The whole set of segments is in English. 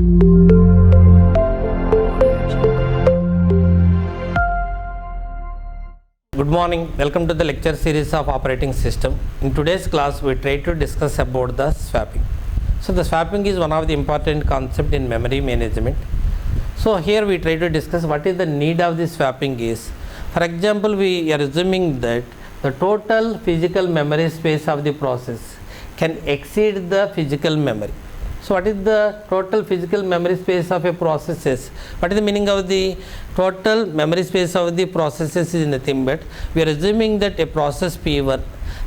Good morning, welcome to the lecture series of operating system. In today's class we try to discuss about the swapping. So the swapping is one of the important concept in memory management. So here we try to discuss what is the need of the swapping is. For example, we are assuming that the total physical memory space of the process can exceed the physical memory. So what is the total physical memory space of a process? What is the meaning of the total memory space of the processes is nothing but we are assuming that a process P1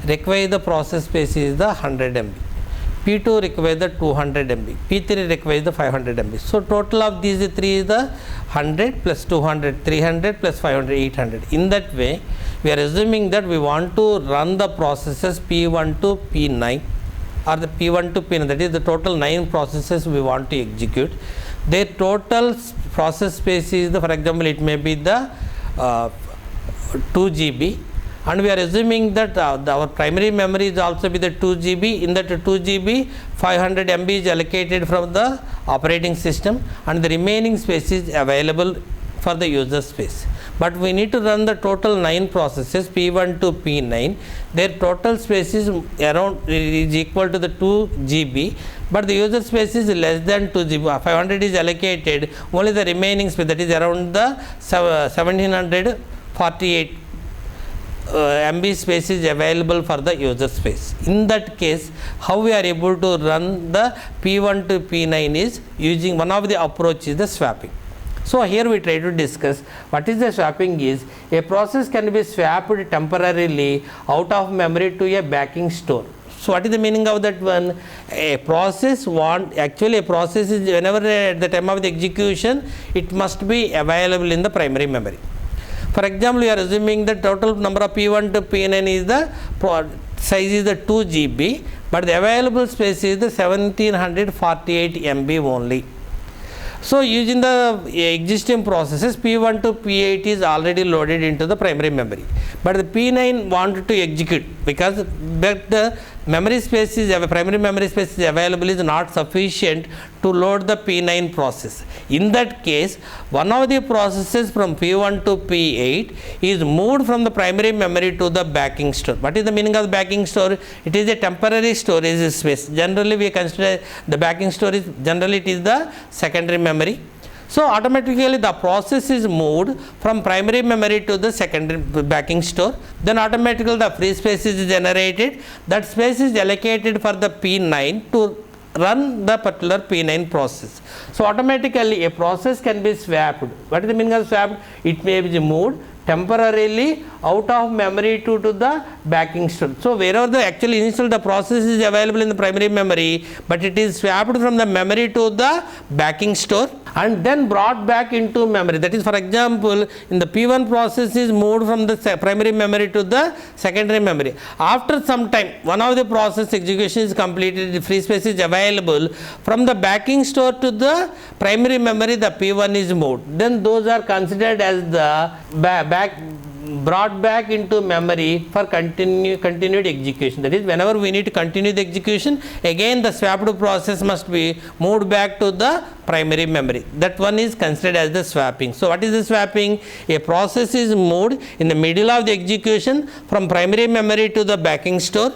requires the process space is the 100 MB, P2 requires the 200 MB, P3 requires the 500 MB. So total of these three is the 100 plus 200, 300 plus 500, 800. In that way, we are assuming that we want to run the processes P1 to P9 or the P1 to P9, that is the total 9 processes we want to execute. Their total process space is the, for example, it may be the 2 GB, and we are assuming that our primary memory is also be the 2 GB. In that 2 GB, 500 MB is allocated from the operating system and the remaining space is available for the user space. But we need to run the total 9 processes P1 to P9. Their total space is around is equal to the 2 GB, but the user space is less than 2 GB. 500 is allocated, only the remaining space, that is around the 1748 MB space is available for the user space. In that case, how we are able to run the P1 to P9 is using one of the approach is the swapping. So here we try to discuss what is the swapping is. A process can be swapped temporarily out of memory to a backing store. So what is the meaning of that one? A process actually a process is whenever at the time of the execution, it must be available in the primary memory. For example, we are assuming the total number of P1 to P9 is the size is the 2 GB, but the available space is the 1748 MB only. So using the existing processes, P1 to P8 is already loaded into the primary memory, but the P9 wanted to execute because the memory space is primary memory space is available is not sufficient to load the P9 process. In that case, one of the processes from P1 to P8 is moved from the primary memory to the backing store. What is the meaning of the backing store? It is a temporary storage space. Generally, we consider the backing storage, generally it is the secondary memory. So automatically the process is moved from primary memory to the secondary backing store. Then automatically the free space is generated. That space is allocated for the P9 to run the particular P9 process. So automatically a process can be swapped. What is the meaning of swapped? It may be moved temporarily out of memory to the backing store. So wherever the actually initial the process is available in the primary memory, but it is swapped from the memory to the backing store and then brought back into memory. That is, for example, in the P1 process is moved from the primary memory to the secondary memory. After some time, one of the process execution is completed, the free space is available from the backing store to the primary memory, the P1 is moved. Then those are considered as the brought back into memory for continued execution. That is, whenever we need to continue the execution, again the swapped process must be moved back to the primary memory. That one is considered as the swapping. So what is the swapping? A process is moved in the middle of the execution from primary memory to the backing store.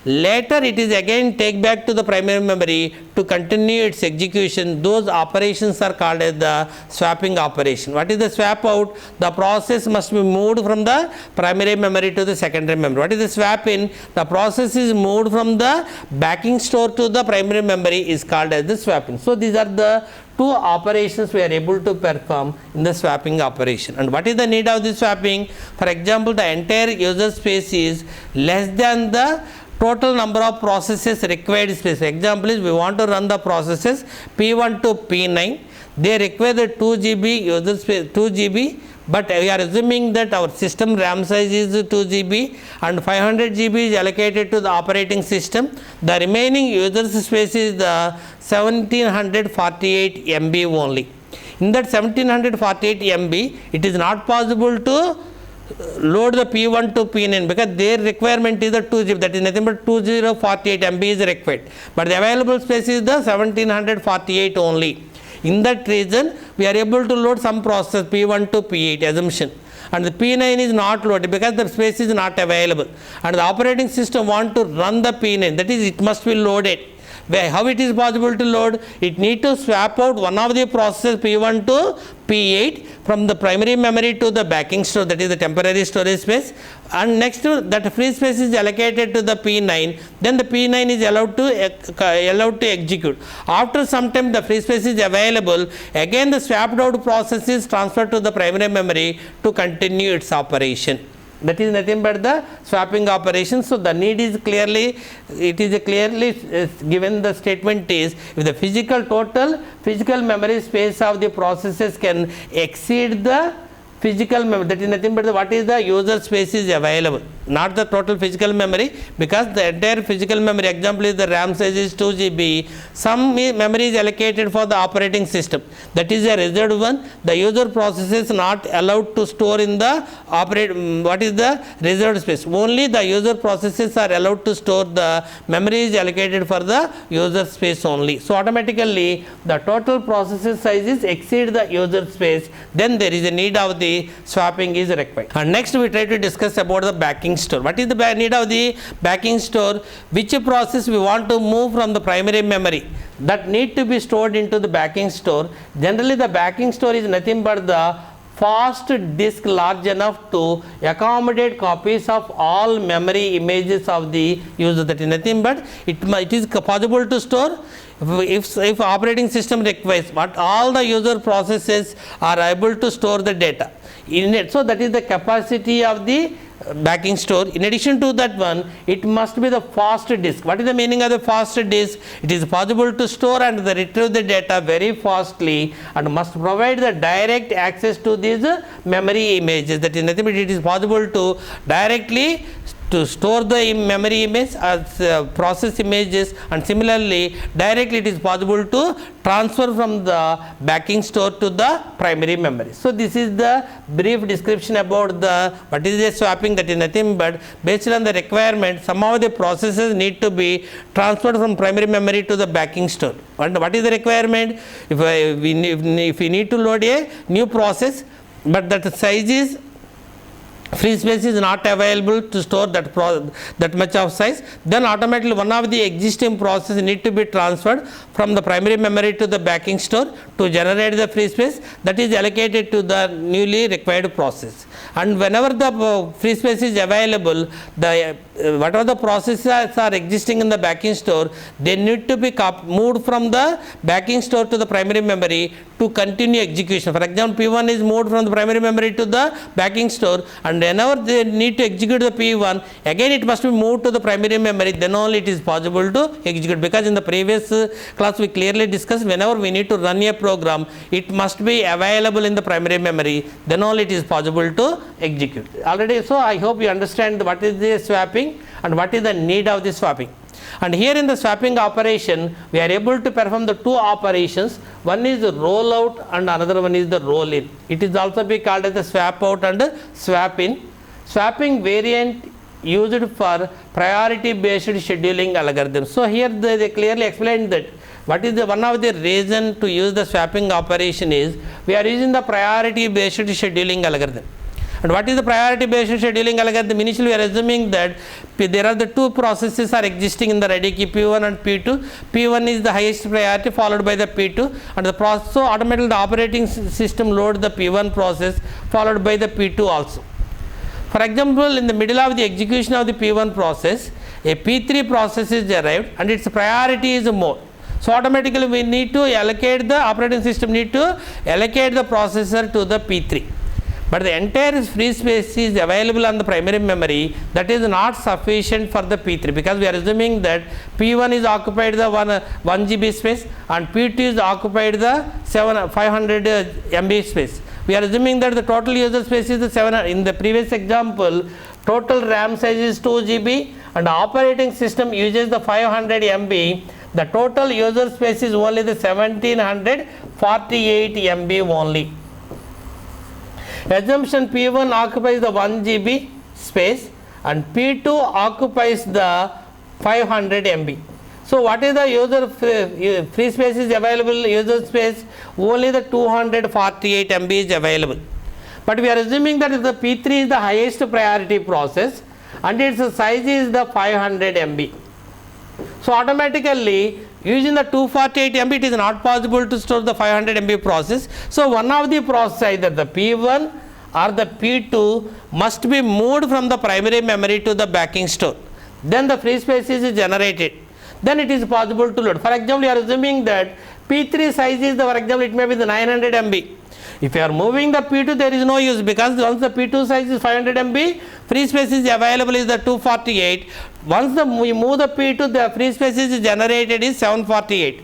Later it is again take back to the primary memory to continue its execution. Those operations are called as the swapping operation. What is the swap out? The process must be moved from the primary memory to the secondary memory. What is the swap in? The process is moved from the backing store to the primary memory is called as the swapping. So these are the two operations we are able to perform in the swapping operation. And what is the need of the swapping? For example, the entire user space is less than the total number of processes required space. Example is we want to run the processes P1 to P9. They require the 2 GB user space, 2 GB, but we are assuming that our system RAM size is 2 GB and 500 GB is allocated to the operating system. The remaining user space is the 1748 MB only. In that 1748 MB, it is not possible to load the P1 to P9 because their requirement is the 2 GB, that is nothing but 2048 MB is required, but the available space is the 1748 only. In that region, we are able to load some process P1 to P8 assumption. And the P9 is not loaded because the space is not available. And the operating system want to run the P9, that is, it must be loaded. How it is possible to load? It need to swap out one of the processes P1 to P8 from the primary memory to the backing store, that is the temporary storage space, and next to that free space is allocated to the P9, then the P9 is allowed to execute. After some time the free space is available, again the swapped out process is transferred to the primary memory to continue its operation. That is nothing but the swapping operation. So the need is clearly, it is clearly given, the statement is, if the total physical memory space of the processes can exceed the physical memory, that is nothing but what is the user space is available, not the total physical memory, because the entire physical memory, example is the RAM size is 2 GB, some memory is allocated for the operating system, that is a reserved one. The user process is not allowed to store in the what is the reserved space, only the user processes are allowed to store, the memory is allocated for the user space only. So automatically the total processor size is exceed the user space, then there is a need of the swapping is required. And next we try to discuss about the backing store. What is the need of the backing store? Which process we want to move from the primary memory that need to be stored into the backing store. Generally the backing store is nothing but the fast disk large enough to accommodate copies of all memory images of the user. That is nothing but it is possible to store if operating system requires, but all the user processes are able to store the data in it. So that is the capacity of the backing store. In addition to that one, it must be the fast disk. What is the meaning of the fast disk? It is possible to store and retrieve the data very fastly and must provide the direct access to these memory images. That is nothing but it is possible to directly to store the memory image as process images, and similarly directly it is possible to transfer from the backing store to the primary memory. So this is the brief description about the what is the swapping. That is nothing but based on the requirement, some of the processes need to be transferred from primary memory to the backing store. And what is the requirement? If we need to load a new process, but that size is free space is not available to store that much of size, then automatically one of the existing processes need to be transferred from the primary memory to the backing store to generate the free space that is allocated to the newly required process. And whenever the free space is available, the whatever the processes are existing in the backing store, they need to be moved from the backing store to the primary memory to continue execution. For example, P1 is moved from the primary memory to the backing store, and whenever they need to execute the P1, again it must be moved to the primary memory, then only it is possible to execute. Because in the previous class we clearly discussed, whenever we need to run a program, it must be available in the primary memory, then only it is possible to execute. Already, so I hope you understand what is the swapping and what is the need of the swapping. And here in the swapping operation, we are able to perform the two operations. One is the roll out and another one is the roll in. It is also be called as the swap out and swap in. Swapping variant used for priority based scheduling algorithm. So here they clearly explained that what is the one of the reason to use the swapping operation is we are using the priority based scheduling algorithm. And what is the priority based scheduling algorithm? Initially we are assuming that there are the two processes are existing in the ready queue, P1 and P2. P1 is the highest priority followed by the P2, and the process, so automatically the operating system load the P1 process followed by the P2 also. For example, in the middle of the execution of the P1 process, a P3 process is arrived and its priority is more. So automatically we need to allocate, the operating system need to allocate the processor to the P3. But the entire free space is available on the primary memory, that is not sufficient for the P3, because we are assuming that P1 is occupied the 1 GB space and P2 is occupied the 500 MB space. We are assuming that the total user space is the 700. In the previous example, total RAM size is 2 GB and operating system uses the 500 MB. The total user space is only the 1748 MB only. Assumption P1 occupies the 1 GB space and P2 occupies the 500 MB. So what is the user free space is available, user space? Only the 248 MB is available. But we are assuming that if the P3 is the highest priority process and its size is the 500 MB. So automatically using the 248 MB it is not possible to store the 500 MB process. So one of the process, either the P1 or the P2, must be moved from the primary memory to the backing store. Then the free space is generated. Then it is possible to load. For example, you are assuming that P3 size is the, for example, it may be the 900 MB. If you are moving the P2, there is no use, because once the P2 size is 500 MB, free space is available is the 248. Once we move the P2, the free space is generated is 748.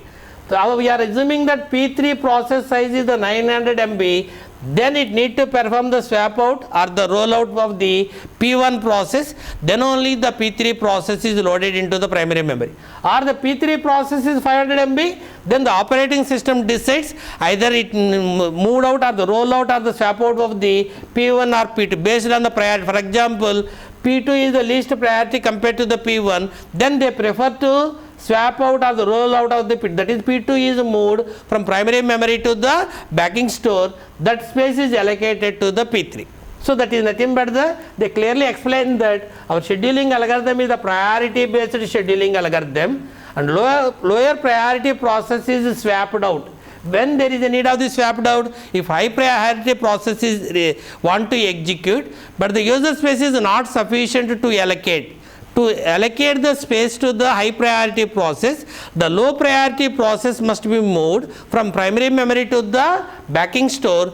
So we are assuming that P3 process size is the 900 MB. Then it need to perform the swap out or the rollout of the P1 process, then only the P3 process is loaded into the primary memory. Or the P3 process is 500 MB, then the operating system decides either it moved out or the rollout or the swap out of the P1 or P2 based on the priority. For example, P2 is the least priority compared to the P1, then they prefer to swap out or the roll out of the P2, that is P2 is moved from primary memory to the backing store, that space is allocated to the P3. So that is nothing but they clearly explain that our scheduling algorithm is the priority based scheduling algorithm, and lower priority process is swapped out. When there is a need of the swapped out, if high priority process is want to execute, but the user space is not sufficient to allocate. To allocate the space to the high priority process, the low priority process must be moved from primary memory to the backing store.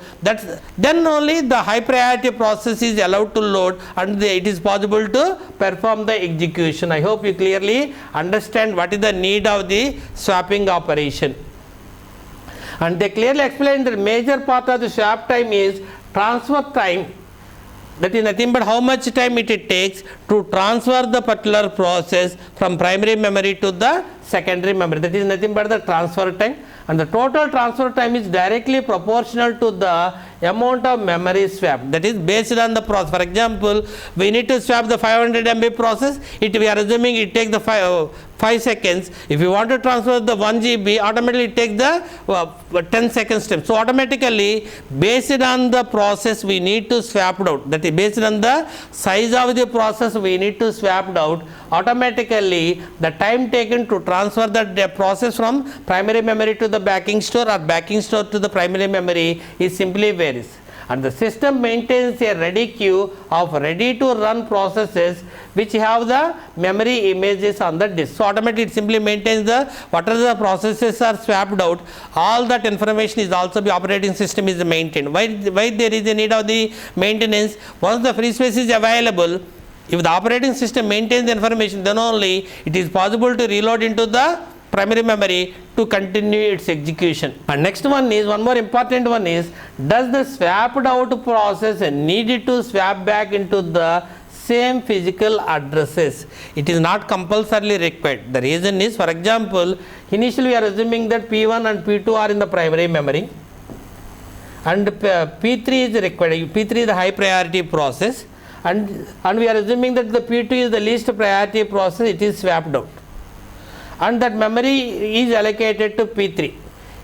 Then only the high priority process is allowed to load and it is possible to perform the execution. I hope you clearly understand what is the need of the swapping operation. And they clearly explain that major part of the swap time is transfer time. That is nothing but how much time it takes to transfer the particular process from primary memory to the secondary memory. That is nothing but the transfer time, and the total transfer time is directly proportional to the amount of memory swap, that is based on the process. For example, we need to swap the 500 MB process, we are assuming it takes the 5 seconds. If you want to transfer the 1 GB, automatically it takes the 10 seconds step. So automatically based on the process we need to swap it out, that is based on the size of the process we need to swap it out. Automatically the time taken to transfer the process from primary memory to the backing store or backing store to the primary memory is simply varies. And the system maintains a ready queue of ready to run processes which have the memory images on the disk. So automatically it simply maintains the whatever the processes are swapped out, all that information is also the operating system is maintained. Why there is a need of the maintenance? Once the free space is available, if the operating system maintains the information, then only it is possible to reload into the primary memory to continue its execution. And next one is, one more important one is, does the swapped out process need to swap back into the same physical addresses? It is not compulsorily required. The reason is, for example, initially we are assuming that P1 and P2 are in the primary memory and P3 is required. P3 is the high priority process, and we are assuming that the P2 is the least priority process, it is swapped out, and that memory is allocated to P3.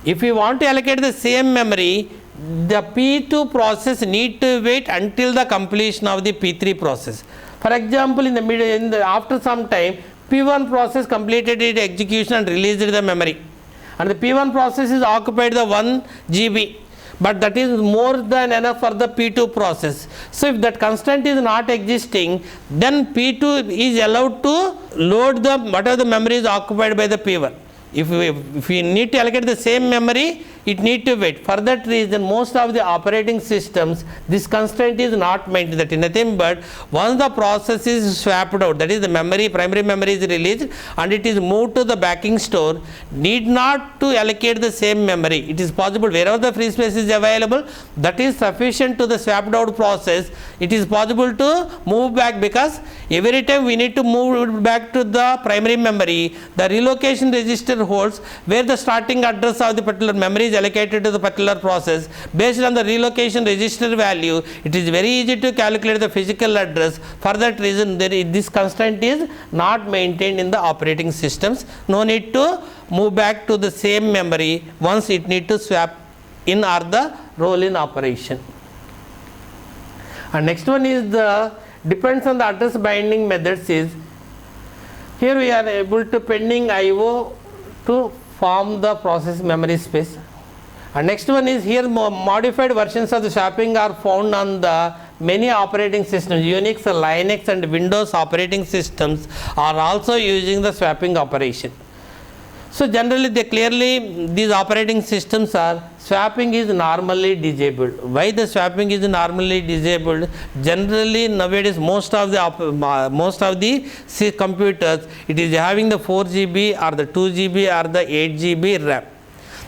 If you want to allocate the same memory, the P2 process need to wait until the completion of the P3 process. For example, in the middle, after some time, P1 process completed its execution and released the memory, and the P1 process is occupied the 1 GB, but that is more than enough for the P2 process. So if that constraint is not existing, then P2 is allowed to load the whatever the memory is occupied by the P1. If we need to allocate the same memory, it need to wait. For that reason, most of the operating systems, this constraint is not maintained. That is nothing but once the process is swapped out, that is the memory, primary memory is released and it is moved to the backing store, need not to allocate the same memory. It is possible wherever the free space is available, that is sufficient to the swapped out process. It is possible to move back, because every time we need to move back to the primary memory, the relocation register holds where the starting address of the particular memory is allocated to the particular process. Based on the relocation register value, it is very easy to calculate the physical address. For that reason, this constraint is not maintained in the operating systems. No need to move back to the same memory once it need to swap in or the roll in operation. And next one is the depends on the address binding methods is, here we are able to pending IO to form the process memory space. And next one is, here modified versions of the swapping are found on the many operating systems. Unix, Linux and Windows operating systems are also using the swapping operation. So generally these operating systems are, swapping is normally disabled. Why the swapping is normally disabled? Generally nowadays most of the computers, it is having the 4 GB or the 2 GB or the 8 GB RAM.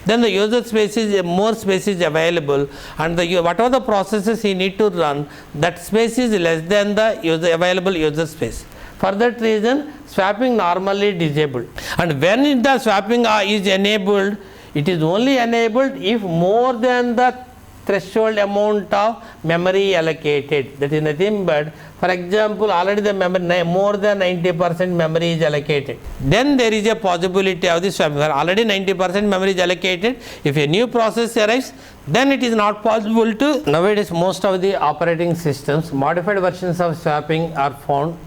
Then the user space is, more space is available, and whatever the processes he need to run, that space is less than the available user space. For that reason, swapping normally disabled. And when the swapping is enabled, it is only enabled if more than the threshold amount of memory allocated. That is nothing but, for example, already the memory more than 90% memory is allocated. Then there is a possibility of the swapping. Already 90% memory is allocated. If a new process arrives, then it is not possible to. Nowadays, most of the operating systems, modified versions of swapping are found.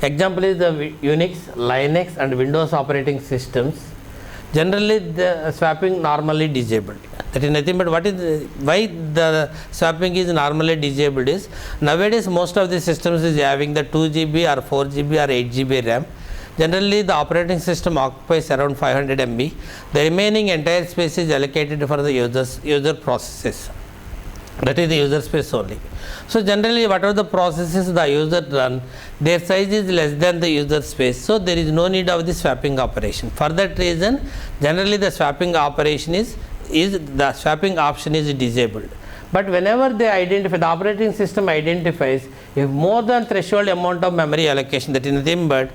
Example is the Unix, Linux and Windows operating systems. Generally the swapping normally disabled. That is nothing but why the swapping is normally disabled is, nowadays most of the systems is having the 2 GB or 4 GB or 8 GB RAM. Generally the operating system occupies around 500 MB. The remaining entire space is allocated for the user processes. That is the user space only. So generally whatever the processes the user run, their size is less than the user space, so there is no need of the swapping operation. For that reason, generally the swapping operation is the swapping option is disabled. But whenever they identify, the operating system identifies if more than threshold amount of memory allocation, that is nothing but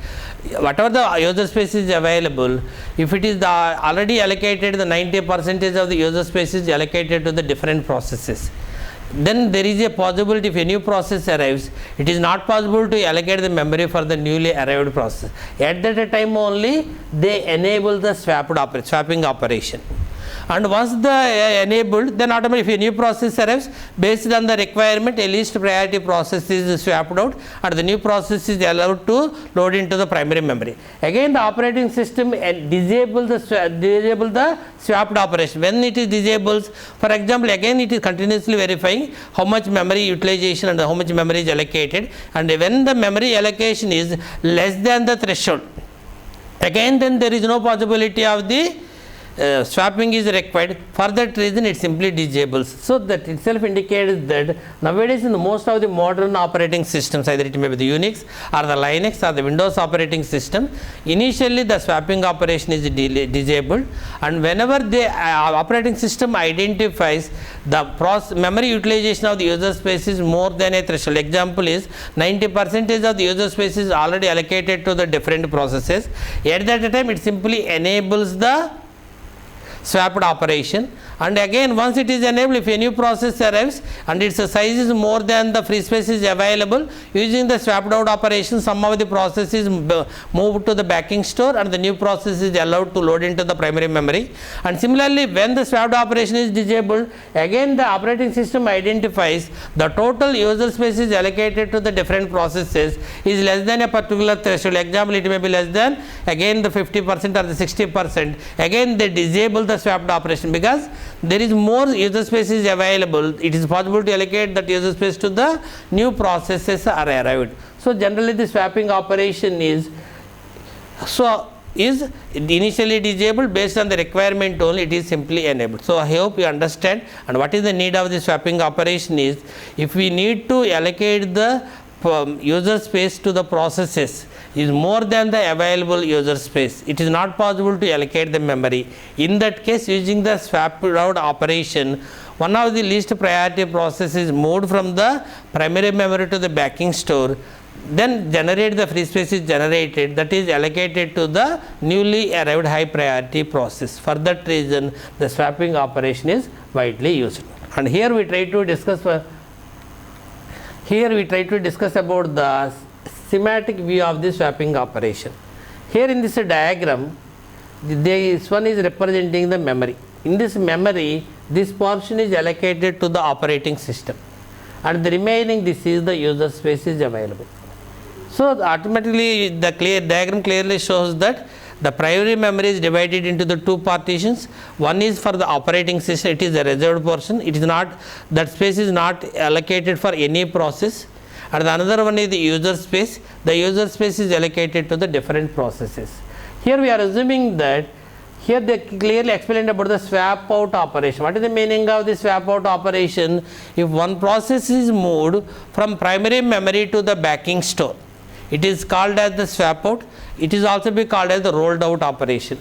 whatever the user space is available, if it is already allocated, the 90% of the user space is allocated to the different processes. Then there is a possibility, if a new process arrives, it is not possible to allocate the memory for the newly arrived process. At that time only they enable the swapping operation. And once the enabled, then automatically if a new process arrives, based on the requirement, a least priority process is swapped out and the new process is allowed to load into the primary memory. Again the operating system disable the swapped operation. When it is disables, for example, again it is continuously verifying how much memory utilization and how much memory is allocated, and when the memory allocation is less than the threshold, again then there is no possibility of the swapping is required. For that reason it simply disables. So that itself indicates that nowadays in most of the modern operating systems, either it may be the Unix or the Linux or the Windows operating system, initially the swapping operation is disabled, and whenever the operating system identifies the memory utilization of the user space is more than a threshold. Example is 90% of the user space is already allocated to the different processes. At that time it simply enables the swapped operation, and again once it is enabled, if a new process arrives and its size is more than the free space is available, using the swapped out operation some of the processes move to the backing store and the new process is allowed to load into the primary memory. And similarly when the swapped operation is disabled, again the operating system identifies the total user space is allocated to the different processes is less than a particular threshold. Example, it may be less than again the 50% or the 60%, again they disable the swapped operation because there is more user space is available. It is possible to allocate that user space to the new processes are arrived. So generally the swapping operation is initially disabled, based on the requirement only it is simply enabled. So I hope you understand. And what is the need of the swapping operation is, if we need to allocate the user space to the processes is more than the available user space, it is not possible to allocate the memory. In that case, using the swap out operation, one of the least priority process is moved from the primary memory to the backing store. then generate the free space is generated, that is allocated to the newly arrived high priority process. For that reason, the swapping operation is widely used. And here we try to discuss about the schematic view of the swapping operation. Here in this diagram, this one is representing the memory. In this memory, this portion is allocated to the operating system, and the remaining, this is the user space is available. So automatically the diagram clearly shows that the primary memory is divided into the two partitions. One is for the operating system, it is a reserved portion, it is not, that space is not allocated for any process. And the another one is the user space. The user space is allocated to the different processes. Here we are assuming that, here they clearly explained about the swap out operation. What is the meaning of the swap out operation? If one process is moved from primary memory to the backing store, it is called as the swap out. It is also be called as the rolled out operation.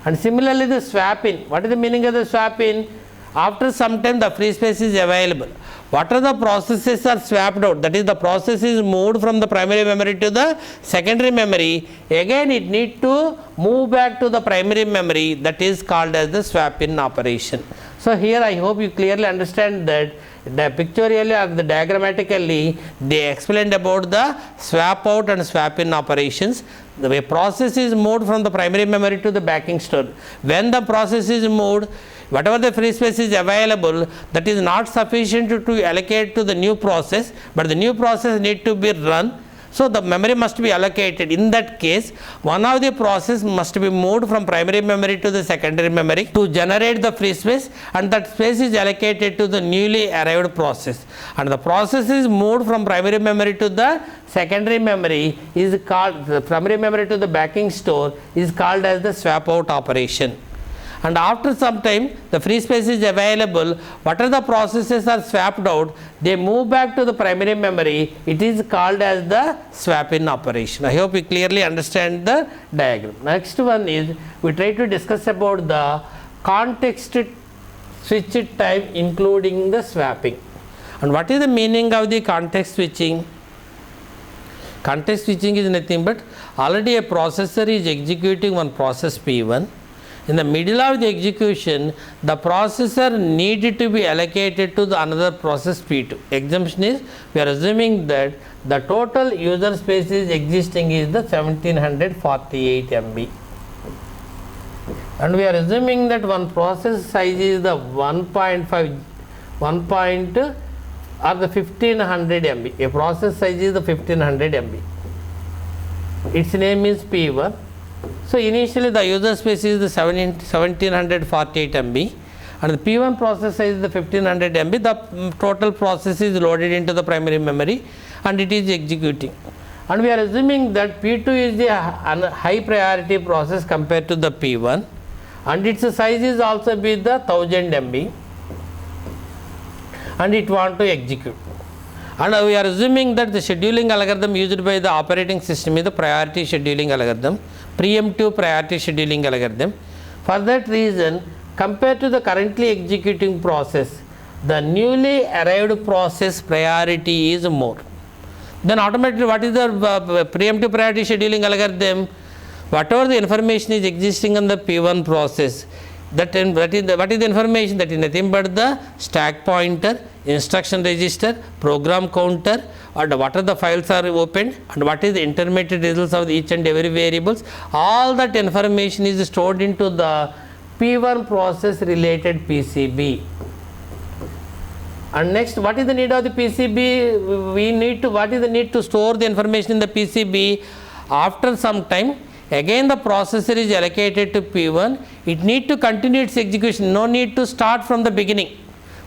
And similarly the swap in. What is the meaning of the swap in? After some time the free space is available. What are the processes are swapped out? That is, the process is moved from the primary memory to the secondary memory. Again it need to move back to the primary memory. That is called as the swap in operation. So here I hope you clearly understand that the pictorially or the diagrammatically they explained about the swap out and swap in operations. The way process is moved from the primary memory to the backing store. When the process is moved, whatever the free space is available, that is not sufficient to allocate to the new process, but the new process need to be run. So the memory must be allocated. In that case, one of the process must be moved from primary memory to the secondary memory to generate the free space, and that space is allocated to the newly arrived process. And the process is moved from primary memory to the secondary memory is called, the primary memory to the backing store is called as the swap out operation. And after some time the free space is available, whatever the processes are swapped out, they move back to the primary memory. It is called as the swap in operation. I hope you clearly understand the diagram. Next one is, we try to discuss about the context switch time including the swapping. And what is the meaning of the context switching? Context switching is nothing but, already a processor is executing one process P1. In the middle of the execution, the processor needed to be allocated to the another process P2. Exemption is, we are assuming that the total user space is existing is the 1748 MB. And we are assuming that one process size is the 1.5, or the 1500 MB. A process size is the 1500 MB. Its name is P1. So initially the user space is the 1748 MB, and the P1 process size is the 1500 MB. The total process is loaded into the primary memory and it is executing. And we are assuming that P2 is the high priority process compared to the P1, and its size is also be the 1000 MB, and it want to execute. And we are assuming that the scheduling algorithm used by the operating system is the priority scheduling algorithm, preemptive priority scheduling algorithm. For that reason, compared to the currently executing process, the newly arrived process priority is more. Then automatically, what is the preemptive priority scheduling algorithm? Whatever the information is existing in the P1 process, what is the information? That is nothing but the stack pointer, instruction register, program counter, and what are the files are opened, and what is the intermediate results of each and every variables. All that information is stored into the P1 process related PCB. And next, what is the need of the PCB? What is the need to store the information in the PCB? After some time, again the processor is allocated to P1. It need to continue its execution, no need to start from the beginning.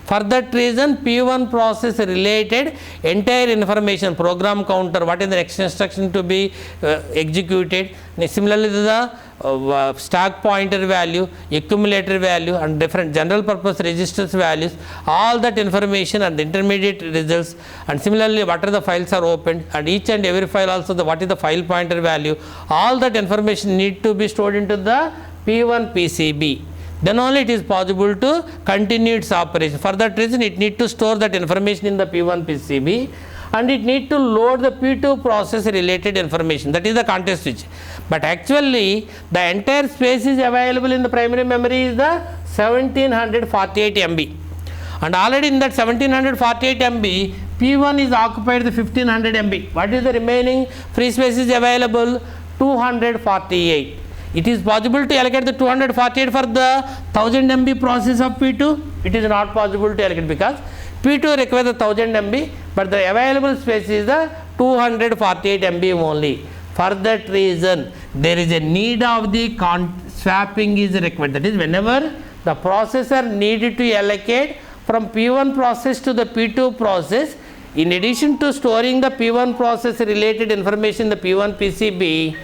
For that reason, P1 process related entire information, program counter, what is the next instruction to be executed. Similarly, the stack pointer value, accumulator value, and different general purpose registers values, all that information and the intermediate results. And similarly, what are the files are opened, and each and every file also what is the file pointer value, all that information need to be stored into the P1 PCB. Then only it is possible to continue its operation. For that reason, it need to store that information in the P1 PCB, and it need to load the P2 process related information, that is the context switch. But actually the entire space is available in the primary memory is the 1748 MB, and already in that 1748 MB P1 is occupied the 1500 MB. What is the remaining free space is available? 248. It is possible to allocate the 248 for the 1000 MB process of P2? It is not possible to allocate because P2 requires the 1000 MB, but the available space is the 248 MB only. For that reason, there is a need of the swapping is required. That is, whenever the processor needed to allocate from P1 process to the P2 process, in addition to storing the P1 process related information in the P1 PCB,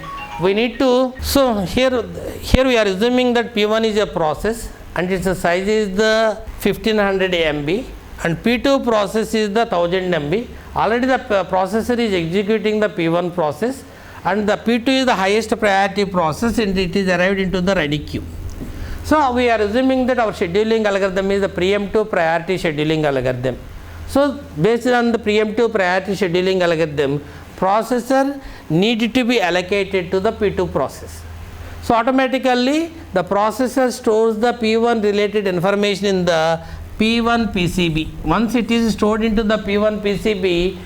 we need to, so here we are assuming that P1 is a process and its size is the 1500 MB and P2 process is the 1000 MB. Already the processor is executing the P1 process and the P2 is the highest priority process and it is arrived into the ready queue. So we are assuming that our scheduling algorithm is the preemptive priority scheduling algorithm. So based on the preemptive priority scheduling algorithm, processor needed to be allocated to the P2 process. So automatically the processor stores the P1 related information in the P1 PCB. Once it is stored into the P1 PCB,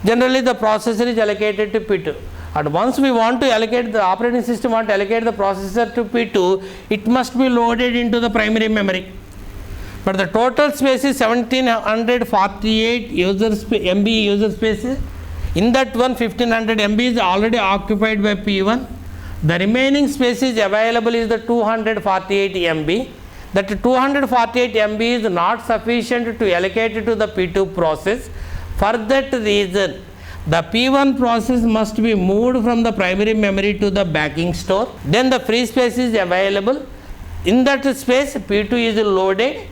generally the processor is allocated to P2. And once we want to allocate, the operating system want to allocate the processor to P2, it must be loaded into the primary memory. But the total space is 1748 MB user space. In that one 1500 MB is already occupied by P1. The remaining space is available is the 248 MB. That 248 MB is not sufficient to allocate it to the P2 process. For that reason, the P1 process must be moved from the primary memory to the backing store. Then the free space is available. In that space, P2 is loaded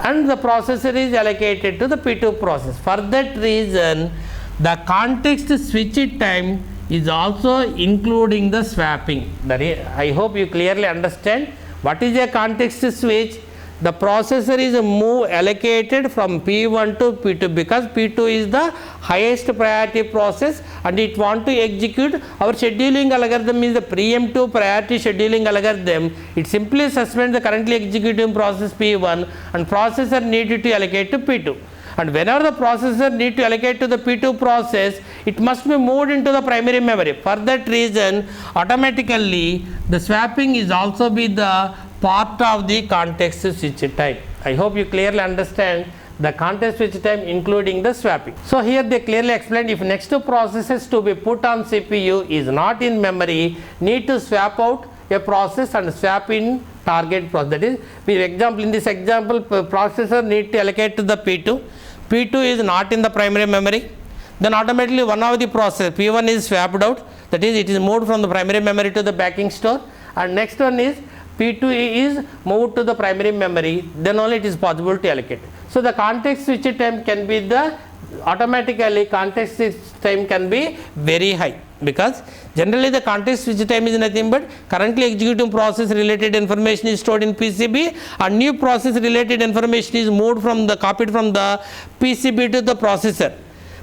and the processor is allocated to the P2 process. For that reason, the context switch time is also including the swapping. I hope you clearly understand what is a context switch. The processor is allocated from P1 to P2 because P2 is the highest priority process and it want to execute. Our scheduling algorithm is the preemptive priority scheduling algorithm. It simply suspends the currently executing process P1 and processor needed to allocate to P2. And whenever the processor need to allocate to the P2 process, it must be moved into the primary memory. For that reason, automatically the swapping is also be the part of the context switch time. I hope you clearly understand the context switch time including the swapping. So here they clearly explained if next two processes to be put on CPU is not in memory, need to swap out a process and swap in target process. That is, for example, in this example, processor need to allocate to the P2. P2 is not in the primary memory. Then automatically one of the process P1 is swapped out. That is, it is moved from the primary memory to the backing store. And next one is P2 is moved to the primary memory. Then only it is possible to allocate. So the context switch time can be the automatically context switch time can be very high because generally the context switch time is nothing but currently executing process related information is stored in PCB and new process related information is moved from the copied from the PCB to the processor.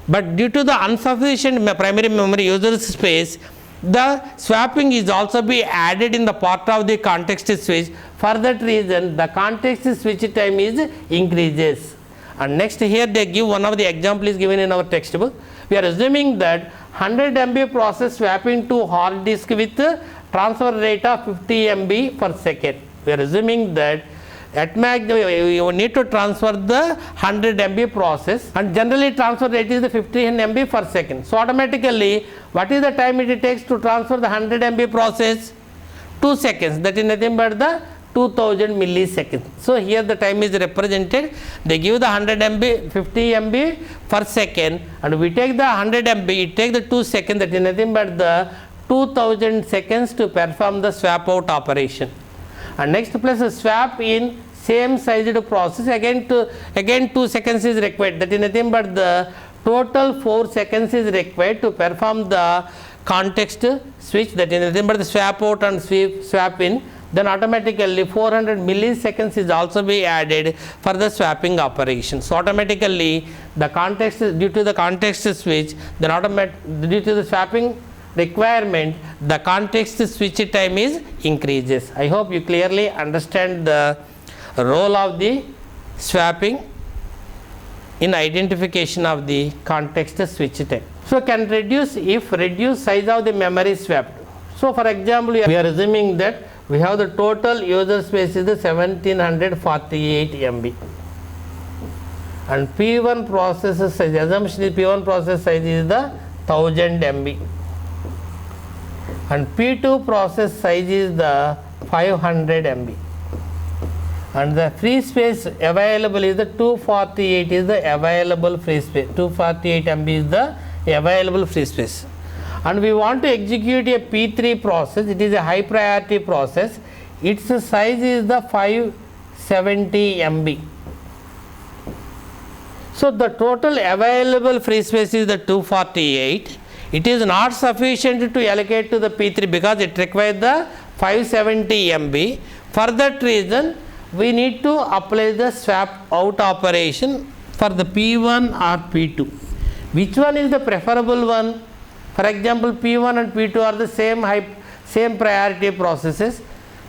But due to the insufficient primary memory user space, the swapping is also be added in the part of the context switch. For that reason, the context switch time is increases. And next here they give one of the example is given in our textbook. We are assuming that 100 MB process swapping to hard disk with transfer rate of 50 MB per second. We are assuming that at max you need to transfer the 100 MB process and generally transfer rate is the 15 MB per second. So automatically what is the time it takes to transfer the 100 MB process? 2 seconds. That is nothing but the 2000 milliseconds. So here the time is represented. They give the 100 MB, 50 MB per second and we take the 100 MB, it takes the 2 seconds. That is nothing but the 2000 seconds to perform the swap out operation. And next plus a swap in same sized process again 2 seconds is required. That is nothing but the total 4 seconds is required to perform the context switch. That is nothing but the swap out and swap in. then automatically 400 milliseconds is also be added for the swapping operation. So automatically the context, due to the context switch, then due to the swapping requirement, the context switch time is increases. I hope you clearly understand the role of the swapping in identification of the context switch time. So can reduce if reduce size of the memory swapped. So for example, we are assuming that we have the total user space is the 1748 MB, and P1 processor size, assumption is P1 process size is the 1000 MB, and P2 process size is the 500 MB, and the free space available is the 248 is the available free space, 248 MB is the available free space. And we want to execute a P3 process, it is a high priority process, its size is the 570 MB. So the total available free space is the 248. It is not sufficient to allocate to the P3 because it requires the 570 MB. For that reason, we need to apply the swap out operation for the P1 or P2. Which one is the preferable one? For example, P1 and P2 are the same priority processes,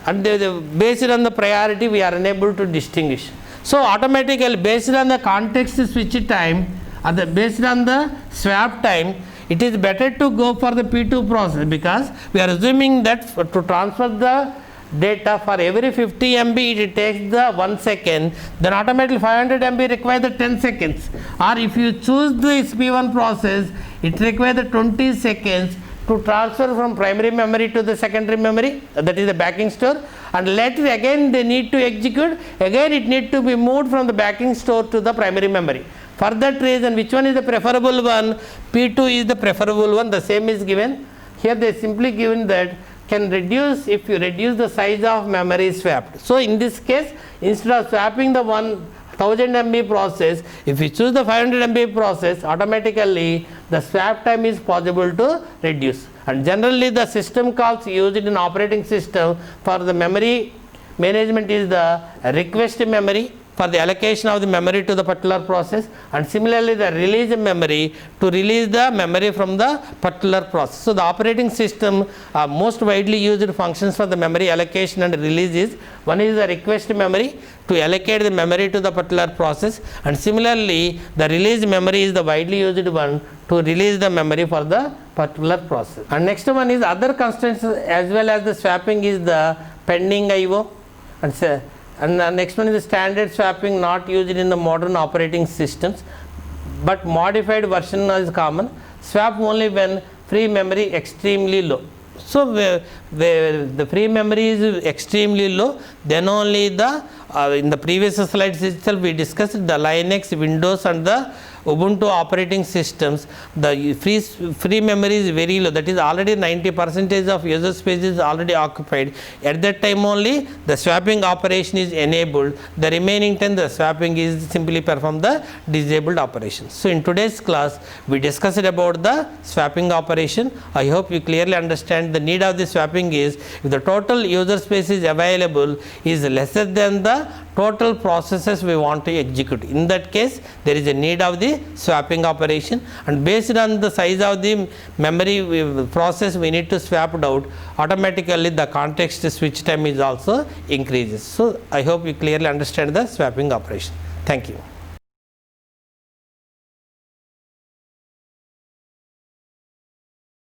and based on the priority we are unable to distinguish. So automatically based on the context switch time and based on the swap time, it is better to go for the P2 process because we are assuming that to transfer the data for every 50 MB it takes the 1 second, then automatically 500 MB requires the 10 seconds, or if you choose this P1 process, it requires the 20 seconds to transfer from primary memory to the secondary memory, that is the backing store, and later again they need to execute, again it need to be moved from the backing store to the primary memory. For that reason, which one is the preferable one? P2 is the preferable one, the same is given. Here they simply given that can reduce if you reduce the size of memory swapped. So in this case, instead of swapping the 1000 MB process, if you choose the 500 MB process, automatically the swap time is possible to reduce. And generally the system calls used in operating system for the memory management is the request memory for the allocation of the memory to the particular process, and similarly the release memory to release the memory from the particular process. So the operating system most widely used functions for the memory allocation and release is, one is the request memory to allocate the memory to the particular process, and similarly the release memory is the widely used one to release the memory for the particular process. And next one is other constraints as well as the swapping is the pending IO, and the next one is the standard swapping not used in the modern operating systems, but modified version is common. Swap only when free memory extremely low. So where the free memory is extremely low, then only the in the previous slides itself we discussed the Linux, Windows and the Ubuntu operating systems, the free memory is very low, that is already 90% of user space is already occupied. At that time only the swapping operation is enabled, the remaining time the swapping is simply perform the disabled operations. So in today's class we discussed about the swapping operation. I hope you clearly understand the need of the swapping is if the total user space is available is lesser than the total processes we want to execute. In that case there is a need of the swapping operation, and based on the size of the memory process we need to swap it out, automatically the context switch time is also increases. So I hope you clearly understand the swapping operation. Thank you.